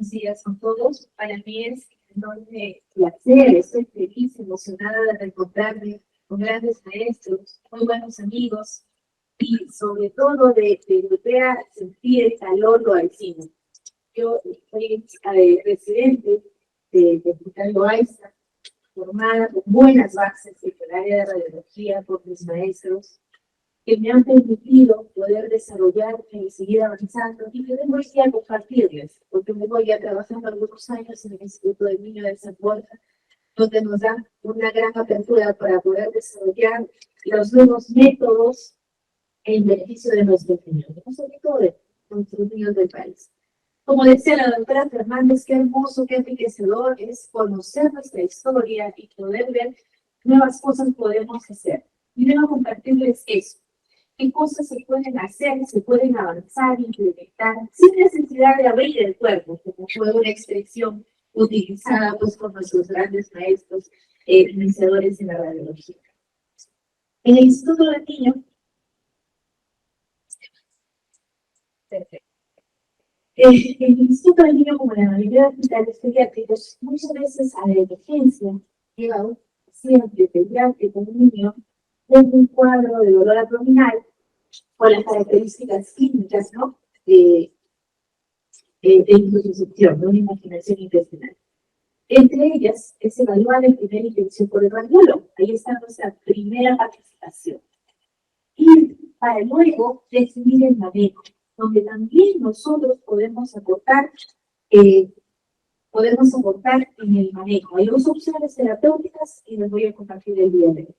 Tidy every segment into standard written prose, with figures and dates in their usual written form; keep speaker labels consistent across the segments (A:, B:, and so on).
A: buenos días con todos. Para mí es un enorme placer, estoy feliz, emocionada de reencontrarme con grandes maestros, muy buenos amigos y sobre todo de volver a sentir el calor lo alcino. Yo soy residente de Hospital Loaiza, formada con buenas bases en el área de radiología por mis maestros, que me han permitido poder desarrollarme y seguir avanzando, y que vengo hoy a compartirles, porque me voy ya trabajando algunos años en el Instituto del Niño de San Borja, donde nos dan una gran apertura para poder desarrollar los nuevos métodos en beneficio de nuestros niños, no sobre todo de nuestros niños del país. Como decía la doctora Fernández, qué hermoso, qué enriquecedor es conocer nuestra historia y poder ver nuevas cosas podemos hacer. Y debo compartirles eso. ¿Qué cosas se pueden hacer, se pueden avanzar, implementar, sin necesidad de abrir el cuerpo, como fue una expresión utilizada pues, por nuestros grandes maestros iniciadores en la radiología? En el Instituto del Niño, el Instituto del Niño, como la mayoría de hospitales pediátricos, muchas veces a la emergencia llega un paciente pediátrico, un niño, con un cuadro de dolor abdominal con las características clínicas, ¿no? De insuficción, de una imaginación intestinal. Entre ellas es evaluar la primera intención por el radiólogo. Ahí está nuestra primera participación. Y para luego definir el manejo, donde también nosotros podemos aportar en el manejo. Hay dos opciones terapéuticas y les voy a compartir el día de hoy.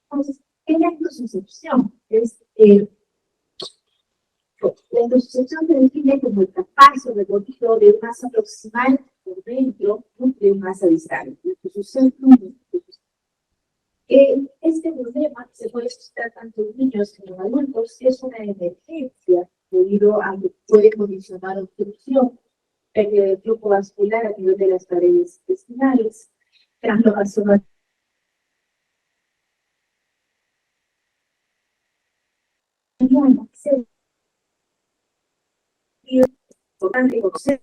A: Entonces, ¿qué es la intususcepción? La intususcepción se define como el traspaso recorrido de masa proximal por dentro de masa distal. La intususcepción este problema se puede suscitar tanto en niños como en adultos. Es una emergencia debido a que puede condicionar obstrucción, pérdida de flujo vascular a nivel de las paredes intestinales, translocación importante conocer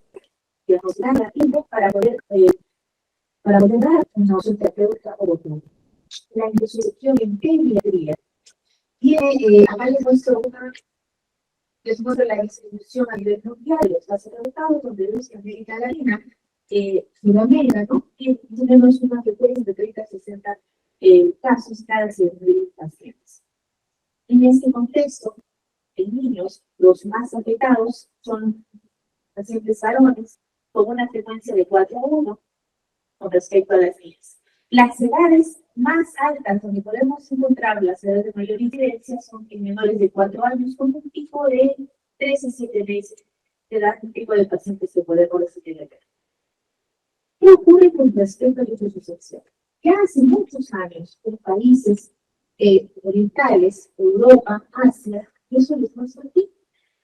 A: y diagnosticar a tiempo para poder dar una opción terapéutica oportuna. La intususcepción en pediatría tiene, acá les muestro la distribución a nivel mundial de los casos reportados, donde vemos que América Latina, Sudamérica, ¿no? Y tenemos una frecuencia de 30 a 60 casos cada 100.000 pacientes. En este contexto, en niños, los más afectados son pacientes varones con una frecuencia de 4 a 1 con respecto a las niñas. Las edades más altas donde podemos encontrar las edades de mayor incidencia son en menores de 4 años con un pico de 3 a 7 meses de edad, un pico de pacientes que podemos recibir. ¿Qué ocurre con respecto a la intususcepción? Ya hace muchos años en países orientales, Europa, Asia, y eso les muestro aquí.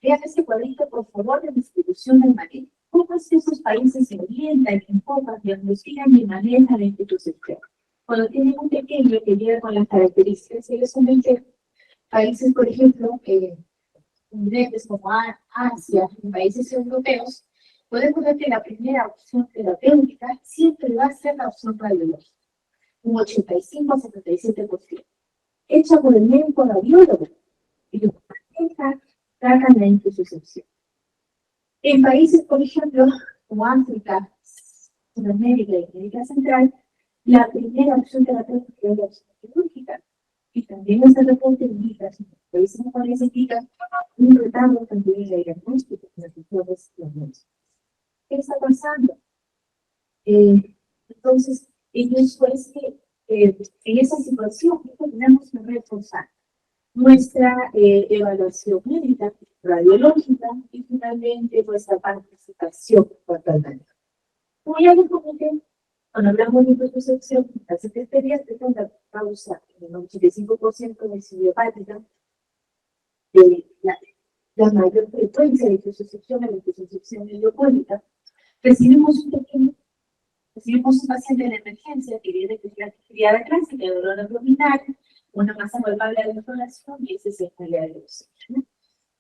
A: Vean este cuadrito, por favor, de distribución del manejo. ¿Cómo es que esos países se orientan, enfocan, diagnostican y manejan la intususcepción? Cuando tienen un pequeño que llega con las características que les comenté, países, por ejemplo, continentes como Asia, en países europeos, podemos ver que la primera opción terapéutica siempre va a ser la opción radiológica, un 85 a 77%, hecha por el médico radiólogo, y los pacientes tratan la intususcepción. En países, por ejemplo, como África, Sudamérica y América Central, la primera opción terapéutica es la opción quirúrgica, y también ese reporte indica, si los países mejores indican, un retardo también en el diagnóstico de las funciones diagnósticas. ¿Qué está pasando? Entonces, eso es que en esa situación tenemos que reforzar nuestra evaluación médica, radiológica y finalmente nuestra participación paternal. Como ya les comenté, cuando hablamos de intususcepción, las especialidades de la causa en el 85% de idiopática, la mayor frecuencia de intususcepción es la intususcepción idiopática. Recibimos un paciente en emergencia que viene con criada clásica de dolor abdominal, una masa palpable de inflamación y ese es el área de los hechos.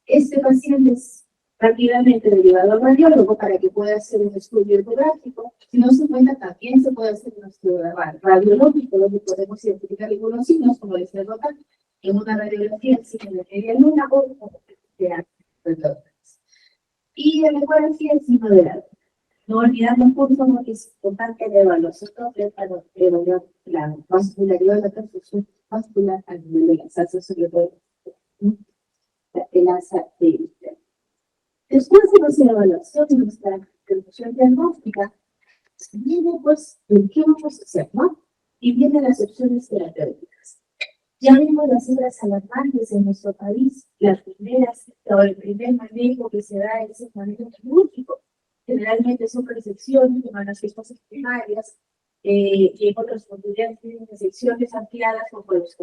A: Este paciente es rápidamente derivado al radiólogo para que pueda hacer un estudio ecográfico. Si no se cuenta, también se puede hacer un estudio radiológico, donde podemos identificar algunos signos, como dice Roca, en una radiografía el signo de media luna o como sea. Y en la ecografía el signo de la. No olvidando un punto que es importante de evaluación para evaluar la vascularidad de la transfusión vascular a nivel de las asas, sobre todo la asa de. Después de nuestra evaluación y nuestra conclusión diagnóstica, viene pues el qué vamos a hacer, ¿no? Y vienen las opciones terapéuticas. Ya vimos las cifras alarmantes en nuestro país, las primeras, o el primer manejo que se da es el manejo quirúrgico. Generalmente son resecciones de las cosas primarias, y en otras oportunidades tienen resecciones ampliadas o pueblos.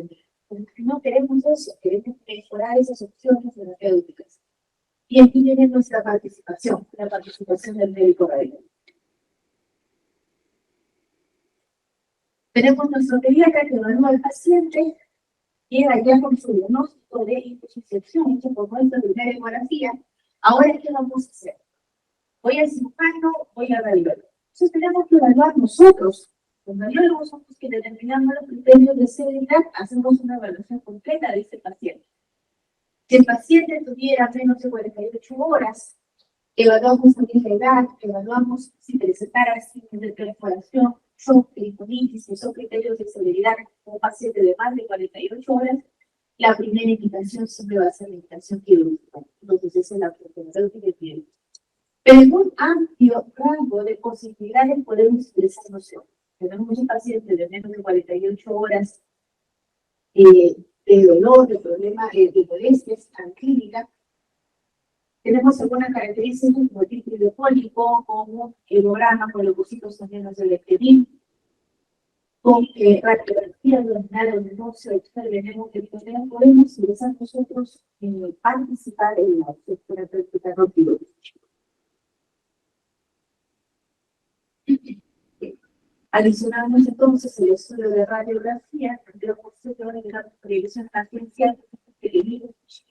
A: No queremos eso, queremos mejorar esas opciones terapéuticas. Y aquí viene nuestra participación, la participación del médico radiólogo. Tenemos nuestro pediatra que evalúa al paciente, llega ya con su diagnóstico de insuficiencia hecho por nuestra primera ecografía. Ahora, ¿qué vamos a hacer? Voy al cirujano, voy al radiólogo. Entonces tenemos que evaluar nosotros. Los radiólogos somos los que determinamos los criterios de severidad, hacemos una evaluación completa de este paciente. Si el paciente tuviera menos de 48 horas, evaluamos también la edad, evaluamos si presentara signos de perforación, shock, peritonitis, si son criterios de severidad como un paciente de más de 48 horas, la primera indicación siempre va a ser la indicación quirúrgica. Entonces, esa es la opción que tiene. Pero en un amplio rango de posibilidades podemos expresar noción. Tenemos muchos pacientes de menos de 48 horas de dolor, de problema de molestias clínica. Tenemos algunas características como el tipo de pólipo, como hemograma con leucocitos también de lepidín, con radiografía abdominal donde no se observe hemoglobinemia, podemos ingresar nosotros participar en la opción terapéutica no quirúrgica. Adicionamos entonces el estudio de radiografía, de posterior de la previsión tangencial que vivimos,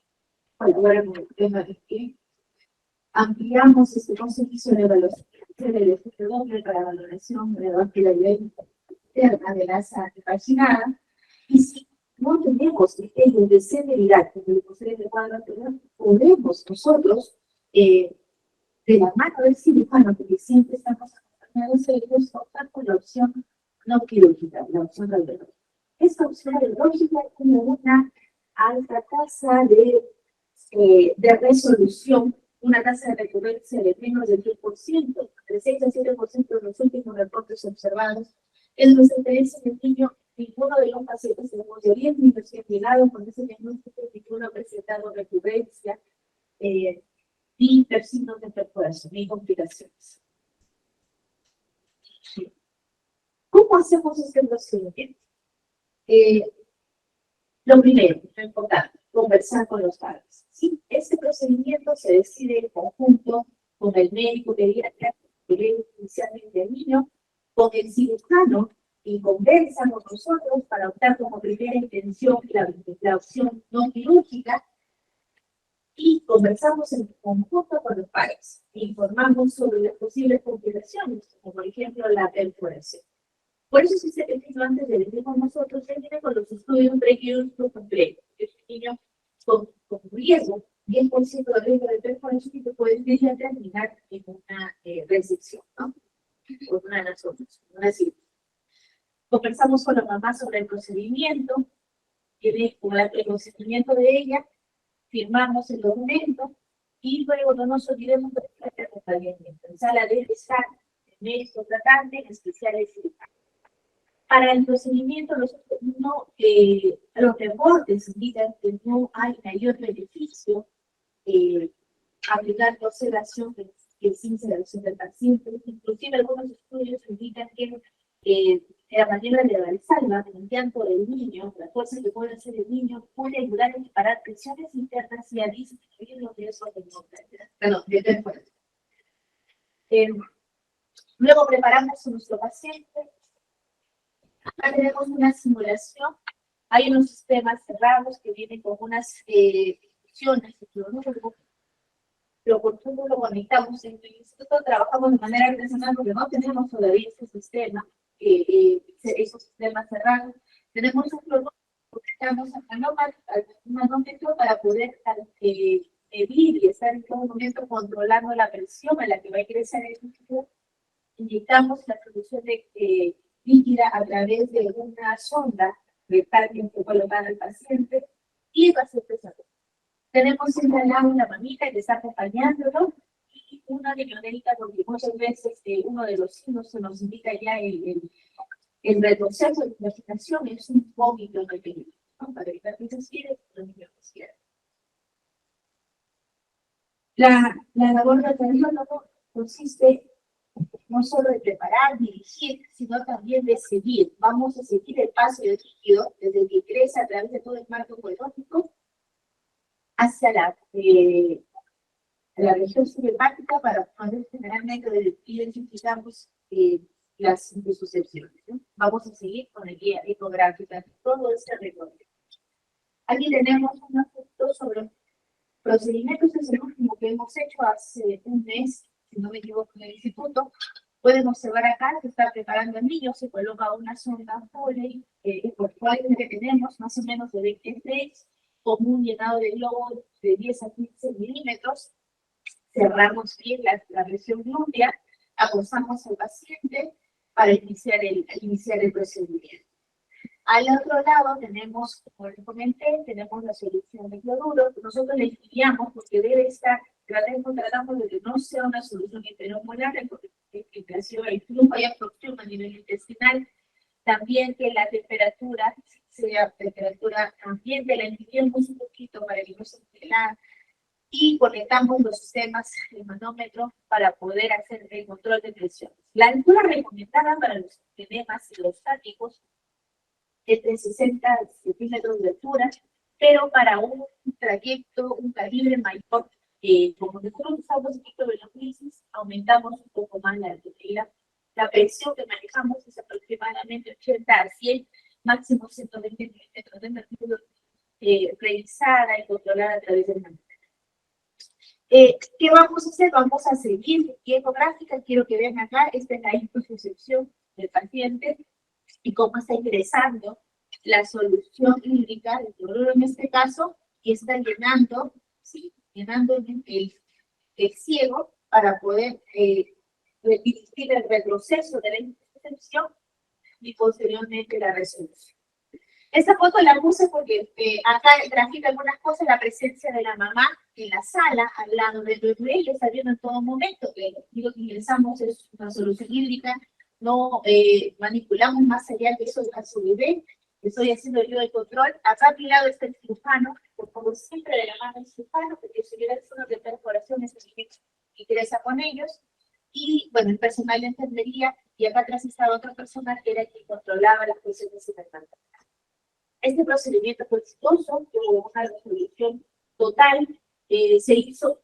A: colabora con el tema de que ampliamos este concepto de evaluación del efecto doble para valoración de la vascularidad interna de la asa vaginal. Y si no tenemos criterios de severidad, como el posterior del cuadro anterior, podemos nosotros, de la mano del cirujano, porque siempre estamos acompañados de ellos, optar por la opción no quirúrgica, la opción radiológica. Esta opción radiológica tiene una alta tasa de resolución, una tasa de recurrencia de menos del 10%, de 6 a 7% de los últimos reportes observados. En los intereses del niño, ninguno de los pacientes tenemos de 10 niños que han llegado con ese diagnóstico, ninguno ha presentado recurrencia ni signos de perforación, ni complicaciones. ¿Cómo hacemos este procedimiento? Lo primero, lo importante, conversar con los padres. ¿Sí? Este procedimiento se decide en conjunto con el médico pediatra, que ve inicialmente al niño, con el cirujano, y conversamos nosotros para optar como primera intención la opción no quirúrgica, y conversamos en conjunto con los padres. Informamos sobre las posibles complicaciones, como por ejemplo la perforación. Por eso, si se definió antes de venir con nosotros, se viene con los estudios prequirúrgicos completos. Es un niño con riesgo, 10% de riesgo de perforación, y que puede terminar en una resección, ¿no? O una anastomosis, una cirugía. Conversamos con la mamá sobre el procedimiento, con el consentimiento de ella, firmamos el documento, y luego no nos olvidemos de el acompañamiento. En sala de estar, médico tratante, especiales cirujanos. Para el procedimiento, los reportes indican que no hay mayor beneficio aplicando sedación que sin sedación del paciente. Inclusive algunos estudios indican que la manera de realizarla mediante el niño, la fuerza que puede hacer el niño, puede ayudar a disparar presiones internas y a disminuir los riesgos de perforación. Luego preparamos a nuestro paciente. Acá tenemos una simulación Hay unos sistemas cerrados que vienen con unas funciones, pero por ejemplo lo conectamos en el instituto, trabajamos de manera artesanal porque no tenemos todavía ese sistema, esos sistemas cerrados. Tenemos un producto que conectamos al manómetro para poder medir y estar en todo momento controlando la presión a la que va a ingresar el líquido. Inyectamos la solución de líquida a través de una sonda rectal que fue colocada al paciente y el paciente se tenemos siempre al lado una mamita que está acompañándolo y una biblioteca donde muchas veces uno de los signos se nos indica ya el retroceso de la imaginación es un vómito de peligro, ¿no? Para evitar que se aspire, los niños quieran. La labor del cardiólogo consiste no solo de preparar, dirigir, sino también de seguir. Vamos a seguir el paso del líquido desde que ingresa a través de todo el marco colónico hacia la región subaquática para poder generalmente identificamos las insucepciones, ¿no? Vamos a seguir con el guía ecográfica, todo ese recorrido. Aquí tenemos un aspecto sobre procedimientos, es el último que hemos hecho hace un mes, si no me equivoco, en el instituto. Pueden observar acá que está preparando el niño, se coloca una sonda Foley, por cual que tenemos más o menos de 20 flex, con un llenado de globo de 10 a 15 milímetros. Cerramos bien la presión glútea, acostamos al paciente para iniciar el procedimiento. Al otro lado tenemos, como les comenté, tenemos la solución de cloruro. Nosotros le estudiamos porque debe estar, tratamos de que no sea una solución intermolare, porque el flujo y absorción a nivel intestinal. También que la temperatura sea temperatura ambiente, la entibiemos un poquito para que no se la y conectamos los sistemas de manómetro para poder hacer el control de presión. La altura recomendada para los edemas hidrostáticos es de 60 centímetros de altura, pero para un trayecto, un calibre mayor, como nosotros usamos microvelocitis, aumentamos un poco más la altura. La presión que manejamos es aproximadamente 80 a 100, máximo 120 milímetros de mercurio, revisada y controlada a través del manómetro. ¿Qué vamos a hacer? Vamos a seguir guía ecográfica. Quiero que vean acá, esta es la infusión del paciente y cómo está ingresando la solución hídrica, el cloruro en este caso, y está llenando, ¿sí? Llenando el ciego para poder dirigir el retroceso de la infección y posteriormente la resolución. Esta foto la puse porque acá grafica algunas cosas, la presencia de la mamá en la sala, al lado del bebé, y está viendo en todo momento que lo que ingresamos es una solución hídrica, no manipulamos más allá de eso a su bebé. Estoy haciendo yo el control. Acá a mi lado está el cirujano, por favor, siempre de la mano del cirujano, porque si hubiera zona de perforaciones, ingresa con ellos. Y bueno, el personal de enfermería, y acá atrás estaba otra persona que era quien controlaba las cuestiones importantes. Este procedimiento fue exitoso, tuvo una resolución total, se hizo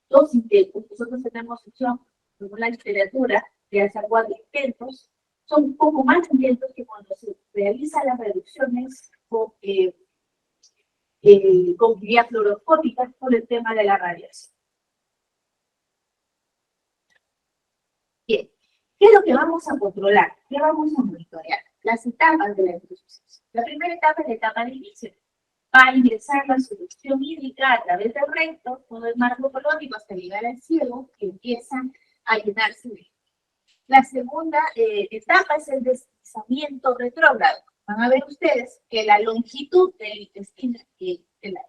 A: 2 intentos. Nosotros tenemos opción, según la literatura, de hacer 4 intentos. Son un poco más intentos que cuando se realizan las reducciones con guía fluoroscópica por el tema de la radiación. Bien, ¿qué es lo que vamos a controlar? ¿Qué vamos a monitorear? Las etapas de la infusión. La primera etapa es la etapa de inicio. Va a ingresar la solución hídrica a través del recto, todo el marco colónico hasta llegar al ciego, que empieza a llenarse de. La segunda etapa es el deslizamiento retrógrado. Van a ver ustedes que la longitud del intestino, de la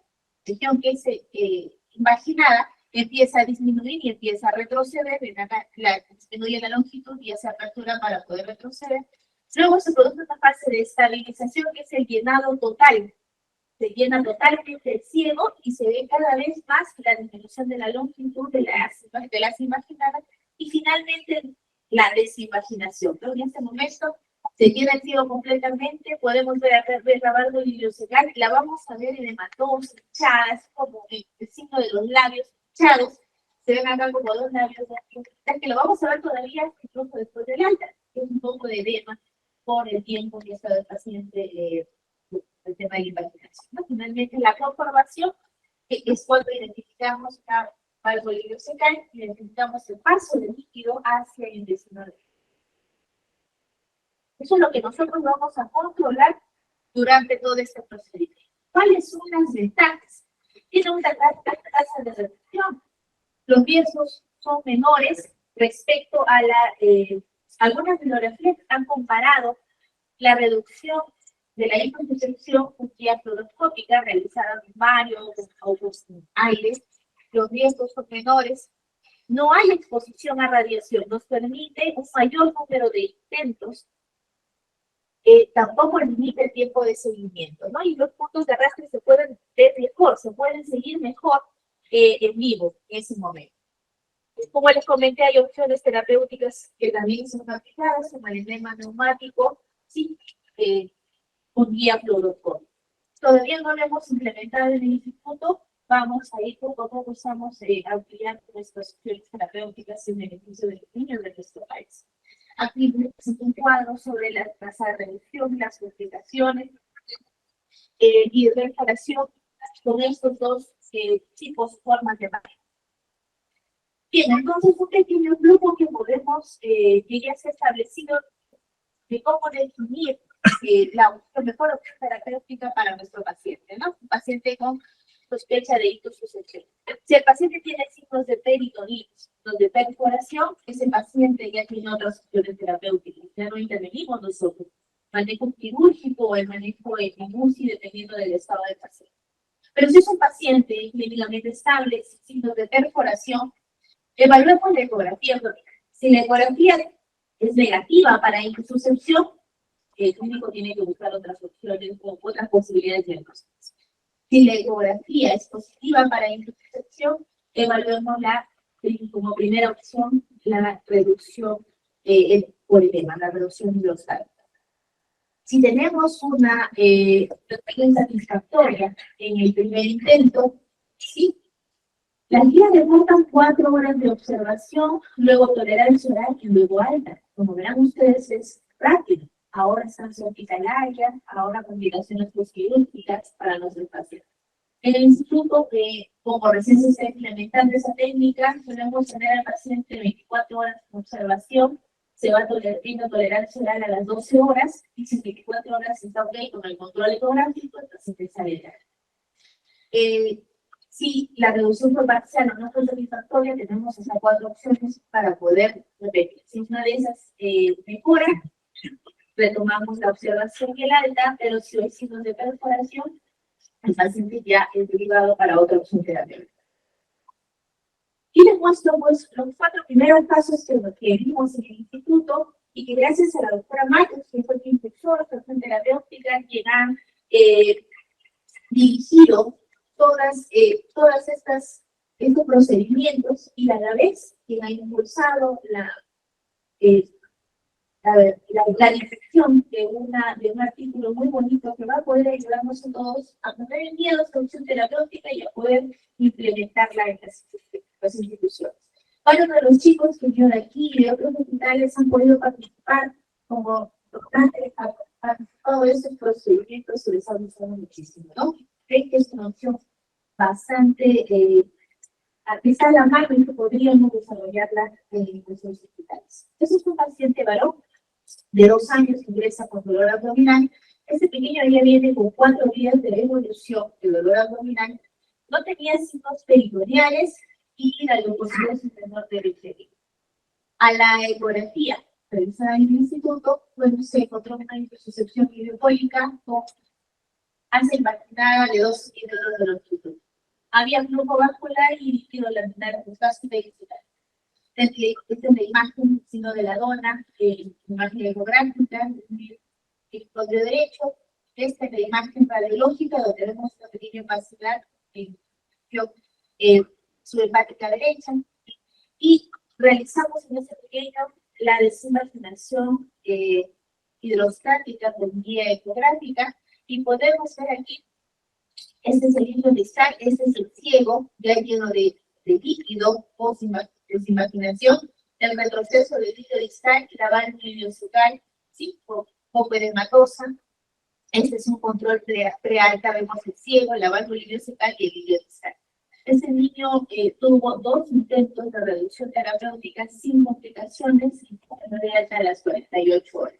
A: región que es imaginada, empieza a disminuir y empieza a retroceder, disminuye la longitud y hace apertura para poder retroceder. Luego se produce una fase de estabilización que es el llenado total. Se llena totalmente el ciego y se ve cada vez más la disminución de la longitud de las imaginadas y finalmente la desimaginación. Pero en este momento se llena el ciego completamente, podemos ver acá el rabardo ileocecal, la vamos a ver en hematomas, hinchadas, como el signo de los labios hinchados, se ven acá como 2 labios, que lo vamos a ver todavía incluso después del alta, que es un poco de edema por el tiempo que ha estado el paciente
B: el tema de la imaginación, ¿no? Finalmente, la conformación es cuando identificamos una valvolio secal, identificamos el paso del líquido hacia el intestino delgado. Eso es lo que nosotros vamos a controlar durante todo este procedimiento. ¿Cuáles son las ventajas? Tiene una tasa de reducción. Los riesgos son menores respecto a algunas bibliografías han comparado la reducción de la hipotensión fluoroscópica realizada en varios aires. Los riesgos son menores. No hay exposición a radiación. Nos permite un mayor número de intentos. Tampoco limita el tiempo de seguimiento, ¿no? Y los puntos de arrastre se pueden ver mejor, se pueden seguir mejor en vivo en ese momento. Como les comenté, hay opciones terapéuticas que también son aplicadas, como el edema neumático, ¿sí? Con guía fluoroscópica. Todavía no lo hemos implementado en el instituto, vamos a ir poco a poco, estamos ampliando nuestras opciones terapéuticas en beneficio de los niños de nuestro país. Aquí presento un cuadro sobre la tasa de reducción, las complicaciones y de reparación con estos dos tipos, formas de manejo. Bien, entonces un pequeño grupo que podemos, que ya se ha establecido de cómo definir la mejor opción terapéutica para nuestro paciente, ¿no? Un paciente con sospecha de ictus susceptible. Si el paciente tiene signos de peritonitis, de perforación, ese paciente ya tiene otras opciones terapéuticas, ya no intervenimos nosotros. Manejo quirúrgico o el manejo de UCI dependiendo del estado del paciente. Pero si es un paciente clínicamente estable, sin signos de perforación, evaluemos la ecografía abdominal. Si la ecografía es negativa para insucepción, el clínico tiene que buscar otras opciones o otras posibilidades de diagnósticos. Si la ecografía es positiva para insucepción, evaluemos como primera opción la reducción por edema, la reducción de los datos. Si tenemos una respuesta satisfactoria en el primer intento, sí. Las guías reportan 4 horas de observación, luego tolerancia oral y luego alta. Como verán ustedes, es rápido. Ahora estancia hospitalaria, ahora complicaciones postquirúrgicas para nuestros pacientes. En el instituto, como recién se está implementando esa técnica, podemos tener al paciente 24 horas de observación, se va tolerando tolerancia oral a las 12 horas, y si 24 horas está ok con el control ecográfico, el paciente sale de Si la reducción fue parcial o no fue satisfactoria, tenemos esas 4 opciones para poder repetir. Si una de esas mejora, retomamos la observación y el alta, pero si hay signos de perforación, el paciente ya es derivado para otra opción terapéutica. Y les muestro pues, los 4 primeros pasos que vimos en el instituto y que gracias a la doctora Matos, que fue quien impulsó la opción terapéutica, quien ha dirigido todas estos procedimientos y a la vez quien ha impulsado la difusión de un artículo muy bonito que va a poder ayudarnos a todos a poner en día la solución terapéutica y a poder implementarla en las instituciones. Varios de los chicos que yo de aquí y de otros hospitales han podido participar como doctores a todos estos procedimientos y les ha gustado muchísimo, ¿no? Creo que es una opción bastante quizá la mano en que podríamos desarrollarla en nuestros hospitales. Ese es un paciente varón de 2 años que ingresa con dolor abdominal. Este pequeño ya viene con 4 días de evolución de dolor abdominal. No tenía signos peritoneales y la leucocitosis menor de Richelieu. A la ecografía realizada en el instituto, bueno, se encontró una insuficiencia hidropólica con áncer vaginal de 2 centímetros de longitud. Había flujo vascular y líquido laminar vascular y visceral. Esta es la imagen, sino de la dona, imagen ecográfica, el cuadro derecho. Esta es la imagen radiológica, donde vemos un pequeño vascular en su hepática derecha. Y realizamos en este pequeño la desimaginación hidrostática con guía ecográfica, y podemos ver aquí, este es el hilo distal, este es el ciego, ya lleno de líquido post desimaginación, el retroceso del hilo distal, la válvula ileocecal, ¿sí? Poco edematosa, Este es un control prealta, vemos el ciego, la válvula ileocecal y el ileocecal. Ese niño tuvo 2 intentos de reducción terapéutica sin complicaciones y fue de alta a las 48 horas.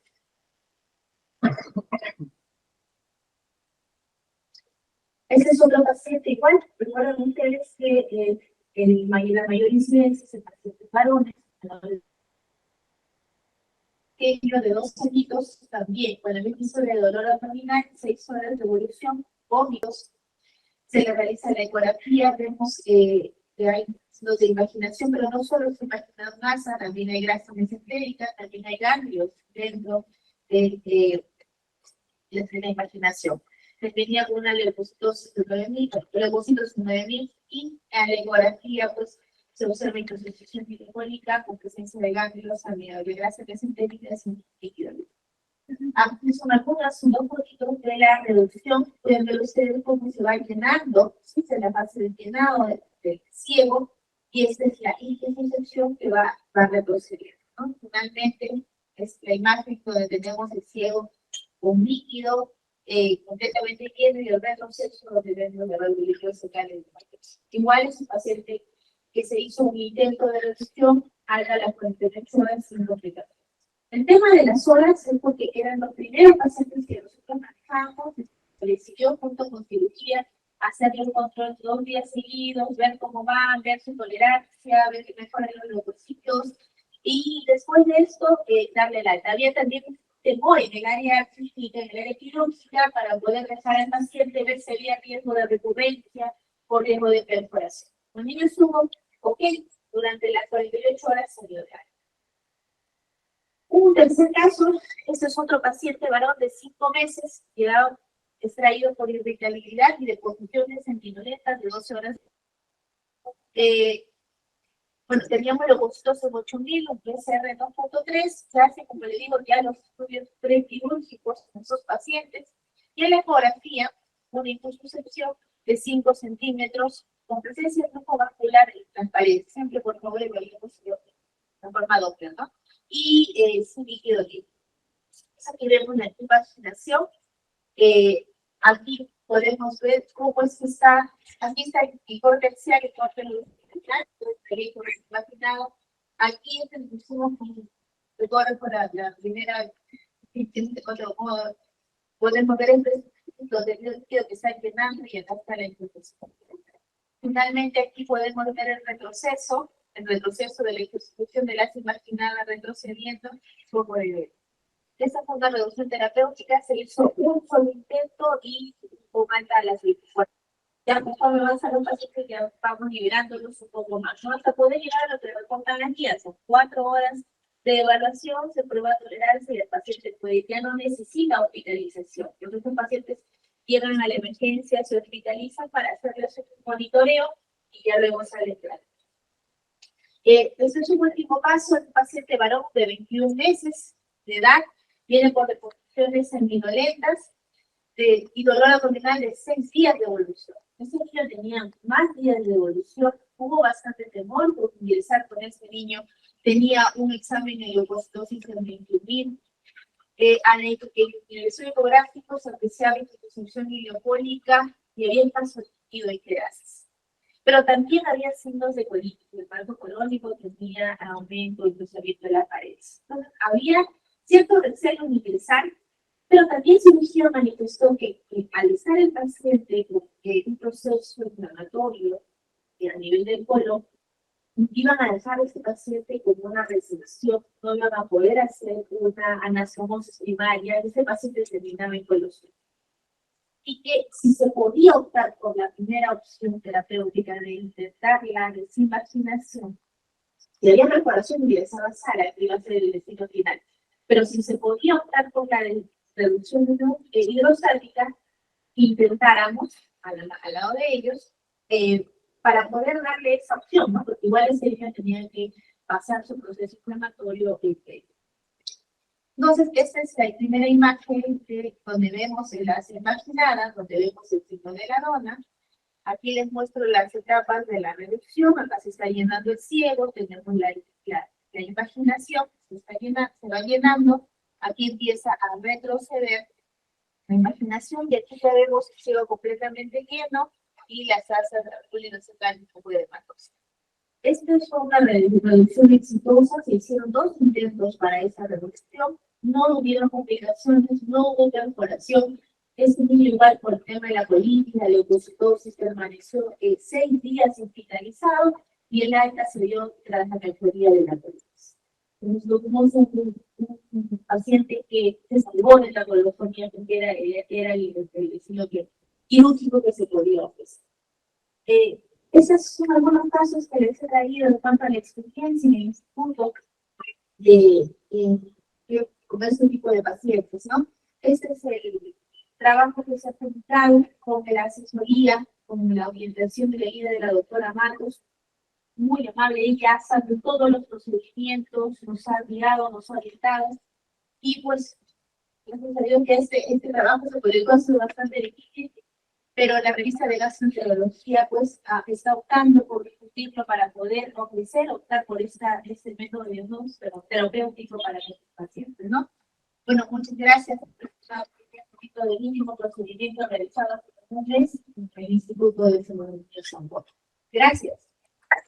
B: Ese es otro paciente igual. Recuerden ustedes que la mayor incidencia es en pacientes varones. Niño de 2 añitos también, con el episodio de dolor abdominal, 6 horas de evolución, vómitos. Se le realiza la ecografía, vemos que hay signos de imaginación, pero no solo se imagina masa, también hay grasa mesentérica, también hay ganglios dentro de la imaginación. Venía con una leucocitosis de 9.000 y en la ecografía pues se observa intoxicación metabólica con presencia de ganglios, de grasa mesentérica y líquido. Aquí son algunas, un poquito de la reducción. Pueden ver ustedes cómo se va llenando, ¿sí? Se la base del llenado del ciego, y esta es la intercepción que va retrocediendo, ¿no? Finalmente, es la imagen donde tenemos el ciego con líquido completamente lleno y el retroceso donde vemos la válvula secal en el paciente. Igual es un paciente que se hizo un intento de reducción a las 48 horas sin complicaciones. El tema de las horas es porque eran los primeros pacientes que nosotros manejamos, se decidió junto con cirugía hacerle un control 2 días seguidos, ver cómo van, ver su tolerancia, ver que mejoran los leucocitos, y después de esto darle la alta. Había también temor en el área clínica, en el área quirúrgica, para poder dejar al paciente ver si había riesgo de recurrencia o riesgo de perforación. El niño estuvo ok, durante las 48 horas salió de área. Un tercer caso, este es otro paciente varón de 5 meses, quedado extraído por irritabilidad y deposiciones sentinolentas de 12 horas. Bueno, teníamos leucocitos en 8.000, un PCR 2.3, se hace, como le digo, ya los estudios prequirúrgicos en esos pacientes, y en la ecografía, una infusocepción de 5 centímetros con presencia de flujo vascular en transparencia. Siempre, por favor, evaluemos la forma Doppler, ¿no? Y su líquido líquido. Aquí vemos la invaginación. Aquí podemos ver cómo es que está. Aquí está el corte axial, el corte longitudinal, el corte imaginado. Aquí es el consumo recorre por la primera. Podemos ver el líquido que está llenando y acá está la infusión. Finalmente, aquí podemos ver el retroceso de la institución de la imaginada retrocediendo como de esa fue una reducción terapéutica, se hizo un solo intento y aumenta las 24. Ya conforme avanza los pacientes ya vamos liberándolos un poco más, ¿no? Hasta poder llegar a lo que reportan las guías, son 4 horas de evaluación, se prueba tolerancia y el paciente ya no necesita hospitalización. Estos pacientes llegan a la emergencia, se hospitalizan para hacerles un monitoreo y ya luego salen claro. Este es un último caso, es un paciente varón de 21 meses de edad, viene por deposiciones sentinolentas y dolor abdominal de 6 días de evolución. Ese niño tenía más días de evolución, hubo bastante temor por ingresar con ese niño, tenía un examen de leucocitosis de 21.000. En el estudio ecográfico se apreciaba insuficiencia ileopólica y había el paso líquido y quedasis. Pero también había signos de colitis, el marco colónico tenía aumento y cruzamiento de las paredes. Entonces, había cierto recelo en ingresar, pero también cirugía manifestó que al estar el paciente con un proceso inflamatorio a nivel del colon, iban a dejar a este paciente con una resección, no iban a poder hacer una anastomosis primaria, ese paciente terminaba en colostomy. Y que si se podía optar por la primera opción terapéutica de intentar la desinvaginación, si había perforación ingresaba a sala, que iba a ser el destino final. Pero si se podía optar por la reducción hidrostática, intentáramos al lado de ellos para poder darle esa opción, ¿no? Porque igual ese niño tenía que pasar su proceso inflamatorio. Entonces, esta es la primera imagen donde vemos las imaginadas, donde vemos el signo de la dona. Aquí les muestro las etapas de la reducción. Acá se está llenando el ciego, tenemos la imaginación, se va llenando. Aquí empieza a retroceder la imaginación, y aquí ya vemos el cielo completamente lleno y las asas pueden sacar un poco de matos. Esta fue una reducción exitosa, se hicieron 2 intentos para esa reducción, no hubieron complicaciones, no hubo perforación. Este niño igual por el tema de la colitis, la leucocitosis, permaneció 6 días hospitalizado y el alta se dio tras la mejoría de la colitis. Nos tuvimos un paciente que se salvó de la colostomía porque era el estilo quirúrgico que se podía ofrecer. Esos son algunos casos que les he traído en cuanto a la experiencia en el instituto con este tipo de pacientes, ¿no? Este es el trabajo que se ha publicado con la asesoría, con la orientación de la guía de la doctora Matos, muy amable, ella sabe todos los procedimientos, nos ha guiado, nos ha orientado, y pues, gracias a Dios que este trabajo se publicó hace bastante difícil, pero la revista de gastroenterología pues está optando por discutirlo para poder optar por este método de diagnóstico terapéutico para los pacientes, ¿no? Bueno, muchas gracias por un poquito del mínimo procedimiento realizado por el Instituto de Salud de San Juan. Gracias.